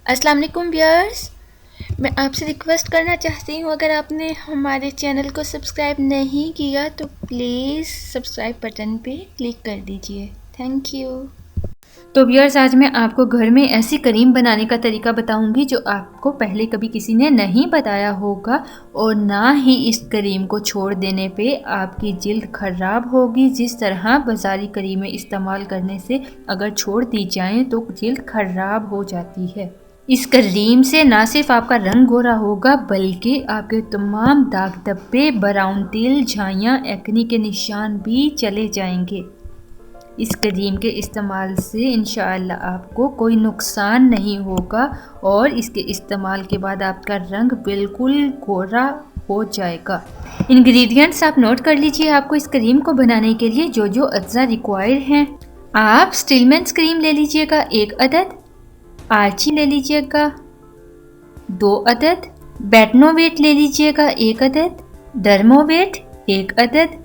अस्सलाम वालेकुम व्यूअर्स, मैं आपसे रिक्वेस्ट करना चाहती हूँ, अगर आपने हमारे चैनल को सब्सक्राइब नहीं किया तो प्लीज़ सब्सक्राइब बटन पे क्लिक कर दीजिए। Thank you. तो व्यूअर्स, आज मैं आपको घर में ऐसी करीम बनाने का तरीका बताऊंगी जो आपको पहले कभी किसी ने नहीं बताया होगा, और ना ही इस करीम को छोड़ देने पे आपकी जिल्द ख़राब होगी। जिस तरह बाज़ारी करीमें इस्तेमाल करने से अगर छोड़ दी जाएं तो जिल्द ख़राब हो जाती है। इस करीम से ना सिर्फ आपका रंग गोरा होगा बल्कि आपके तमाम दाग धब्बे, ब्राउन तिल, झाइयाँ, एक्ने के निशान भी चले जाएंगे। इस करीम के इस्तेमाल से इंशाअल्लाह आपको कोई नुकसान नहीं होगा और इसके इस्तेमाल के बाद आपका रंग बिल्कुल गोरा हो जाएगा। इंग्रेडिएंट्स आप नोट कर लीजिए। आपको इस करीम को बनाने के लिए जो जो अज्जा रिक्वायर्ड हैं, आप स्टिलमैन्स क्रीम ले लीजिएगा 1 अदद, आर्ची ले लीजिएगा 2 अदद, बेटनोवेट ले लीजिएगा 1 अदद, डर्मोवेट 1 अदद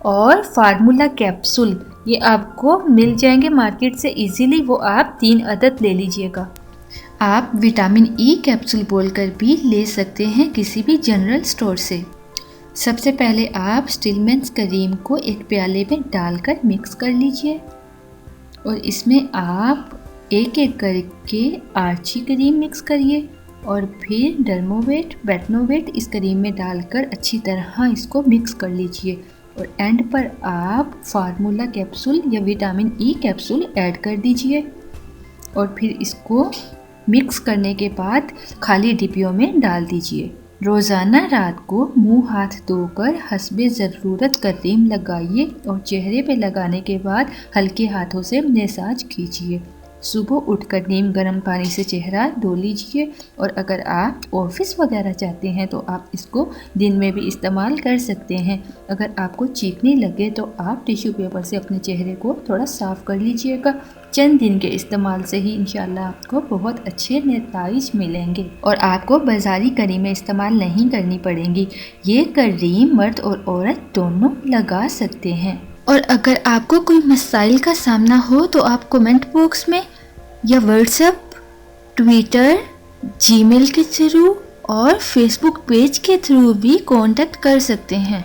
और फार्मूला कैप्सूल, ये आपको मिल जाएंगे मार्केट से इजीली, वो आप 3 अदद ले लीजिएगा। आप विटामिन ई कैप्सूल बोलकर भी ले सकते हैं किसी भी जनरल स्टोर से। सबसे पहले आप स्टिलमैन्स क्रीम को एक प्याले में डालकर मिक्स कर लीजिए और इसमें आप एक एक करके आर्ची क्रीम मिक्स करिए और फिर डर्मोवेट, बेटनोवेट इस क्रीम में डालकर अच्छी तरह इसको मिक्स कर लीजिए और एंड पर आप फार्मूला कैप्सूल या विटामिन ई कैप्सूल ऐड कर दीजिए और फिर इसको मिक्स करने के बाद खाली डिब्बियों में डाल दीजिए। रोज़ाना रात को मुंह हाथ धोकर हस्बे ज़रूरत क्रीम लगाइए और चेहरे पे लगाने के बाद हल्के हाथों से मसाज कीजिए। सुबह उठकर नीम गर्म पानी से चेहरा धो लीजिए और अगर आप ऑफिस वगैरह जाते हैं तो आप इसको दिन में भी इस्तेमाल कर सकते हैं। अगर आपको चीखने लगे तो आप टिश्यू पेपर से अपने चेहरे को थोड़ा साफ़ कर लीजिएगा। चंद दिन के इस्तेमाल से ही इंशाल्लाह आपको बहुत अच्छे नतीजे मिलेंगे और आपको बाज़ारी करीमें इस्तेमाल नहीं करनी पड़ेंगी। ये करीम मर्द और औरत दोनों लगा सकते हैं। और अगर आपको कोई मसाइल का सामना हो तो आप कमेंट बॉक्स में या व्हाट्सएप, ट्विटर, जीमेल के थ्रू और फेसबुक पेज के थ्रू भी कांटेक्ट कर सकते हैं।